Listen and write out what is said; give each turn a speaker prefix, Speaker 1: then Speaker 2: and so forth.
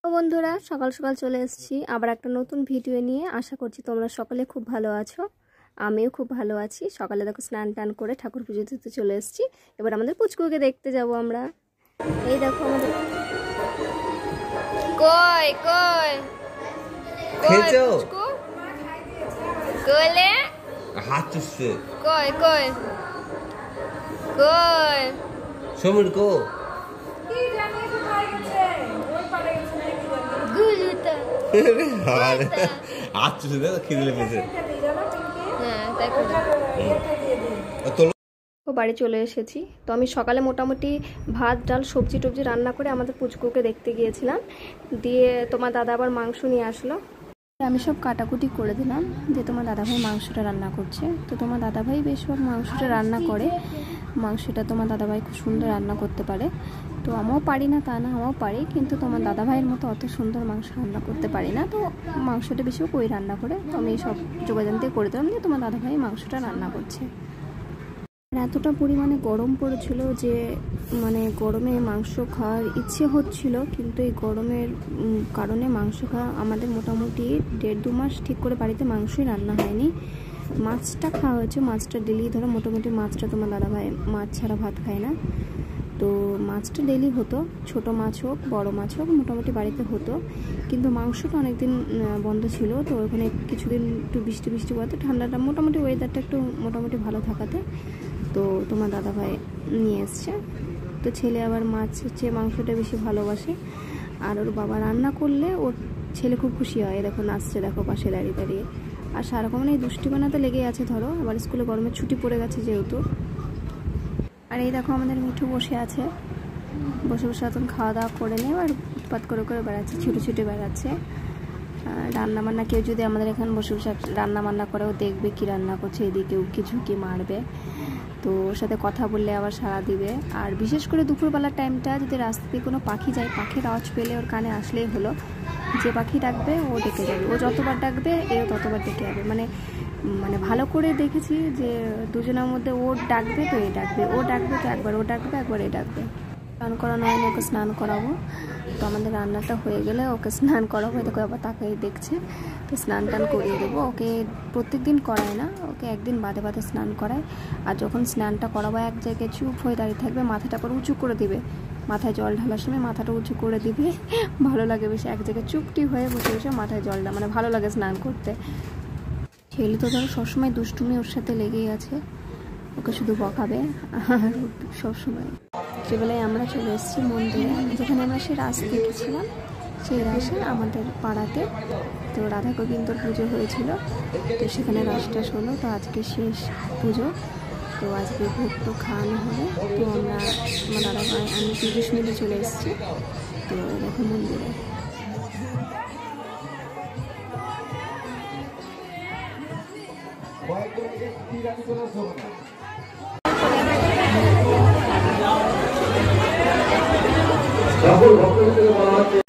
Speaker 1: তো বন্ধুরা সকাল সকাল চলে এসেছি আবার একটা নতুন ভিডিও নিয়ে। আশা করছি তোমরা সকলে খুব ভালো আছো, আমিও খুব ভালো আছি। সকালে দেখো স্নান টান করে ঠাকুর পুজো দিতে চলে এসেছি। এবার আমাদের পুচকুকে দেখতে যাব আমরা। এই দেখো আমাদের কই কই
Speaker 2: খেয়েছো?
Speaker 1: পুচকু কোলে
Speaker 2: হাত চুষছে।
Speaker 1: কই কই কই
Speaker 2: সমীর কো
Speaker 1: গুলুতা
Speaker 2: হাত চুষে দেখো খিদে লেগেছে।
Speaker 1: হ্যাঁ তাই করে ও বাড়ি চলে এসেছি। তো আমি সকালে মোটামুটি ভাত ডাল সবজি টবজি রান্না করে আমাদের পুচকুকে দেখতে গিয়েছিলাম। দিয়ে তোমার দাদা আবার মাংস নিয়ে আসলো। আমি সব কাটাকুটি করে দিলাম যে তোমার দাদাভাই মাংসটা রান্না করছে। তো তোমার দাদাভাই বেশিরভাগ মাংসটা রান্না করে। মাংসটা তোমার দাদাভাই খুব সুন্দর রান্না করতে পারে। তো আমিও পারি না তা না, আমিও পারি, কিন্তু তোমার দাদাভাইয়ের মতো অত সুন্দর মাংস রান্না করতে পারি না। তো মাংসটা বেশি ওই রান্না করে। তো আমি সব যোগাযোগ দিয়ে করে দিলাম যে তোমার দাদাভাই মাংসটা রান্না করছে। এতটা পরিমাণে গরম পড়েছিল যে মানে গরমে মাংস খাওয়ার ইচ্ছে হচ্ছিল, কিন্তু এই গরমের কারণে মাংস খাওয়া আমাদের মোটামুটি 1.5-2 মাস ঠিক করে বাড়িতে মাংসই রান্না হয়নি। মাছটা খাওয়া হয়েছে, মাছটা ডেলি ধরো মোটামুটি মাছটা তোমার দাদাভাই মাছ ছাড়া ভাত খায় না। তো মাছটা ডেলি হতো, ছোট মাছ হোক বড় মাছ হোক মোটামুটি বাড়িতে হতো, কিন্তু মাংসটা অনেকদিন বন্ধ ছিল। তো ওখানে কিছুদিন একটু বৃষ্টি বৃষ্টি পড়তে ঠান্ডাটা মোটামুটি ওয়েদারটা একটু মোটামুটি ভালো থাকাতে তো তোমার দাদাভাই নিয়ে এসছে। তো ছেলে আবার মাছ হচ্ছে মাংসটা বেশি ভালোবাসে, আর ওর বাবা রান্না করলে ওর ছেলে খুব খুশি হয়। দেখো নাচছে, দেখো পাশে দাঁড়িয়ে দাঁড়িয়ে। আর সারাক্ষণ এই দুষ্টি বানাতে লেগে আছে, ধরো আবার স্কুলে গরমের ছুটি পড়ে গেছে যেহেতু। আর এই দেখো আমাদের মিঠু বসে আছে, বসে বসে এখন খাওয়া দাওয়া করে নিয়ে আর উৎপাত করে করে বেড়াচ্ছে, ছুটে ছুটে বেড়াচ্ছে। রান্না বান্না কেউ যদি আমাদের এখানে বসে বসে রান্না বান্না করেও দেখবে কি রান্না করছে, এদিকে উকি ঝুঁকি মারবে। তো ওর সাথে কথা বললে আবার সাড়া দিবে। আর বিশেষ করে দুপুরবেলার টাইমটা যদি রাস্তাতে কোনো পাখি যায়, পাখির আওয়াজ পেলে ওর কানে আসলেই হলো, যে পাখি ডাকবে ও ডেকে যাবে, ও যতবার ডাকবে এও ততবার ডেকে যাবে। মানে মানে ভালো করে দেখেছি যে দুজনের মধ্যে ও ডাকবে তো এ ডাকবে, ও ডাকবে তো একবার ও ডাকবে একবার এ ডাকবে। স্নান করানো হয়নি, ওকে স্নান করাবো। তো আমাদের রান্নাটা হয়ে গেলে ওকে স্নান করাবো। দেখো আবার তাকাই দেখছে, তো স্নান টান করিয়ে দেবো। ওকে প্রত্যেক দিন করায় না, ওকে একদিন বাদে বাদে স্নান করায়। আর যখন স্নানটা করাবো এক জায়গায় চুপ হয়ে দাঁড়িয়ে থাকবে, মাথাটা করে উঁচু করে দিবে, মাথায় জল ঢালার সময় মাথাটা উঁচু করে দিবে। ভালো লাগে বেশি এক জায়গায় চুপটি হয়ে বসে বসে মাথায় জলটা, মানে ভালো লাগে স্নান করতে। ছেলে তো ধরো সবসময় দুষ্টুমি ওর সাথে লেগেই আছে, ওকে শুধু বকাবে সবসময়। সেবেলায় আমরা চলে এসেছি মন্দিরে, যেখানে আমরা সে রাস দেখেছিলাম, সেই রাসে আমাদের পাড়াতে তো রাধা গোবিন্দর পুজো হয়েছিল। তো সেখানে রাসটা হলো, তো আজকে শেষ পুজো। তো আজকে ভোগ তো খাওয়ানো হবে। তো আমরা আমার দাদা ভাই আমি 30 মিনিটে চলে এসেছি। তো দেখো মন্দিরে
Speaker 3: সকল ভক্তদের বলা হচ্ছে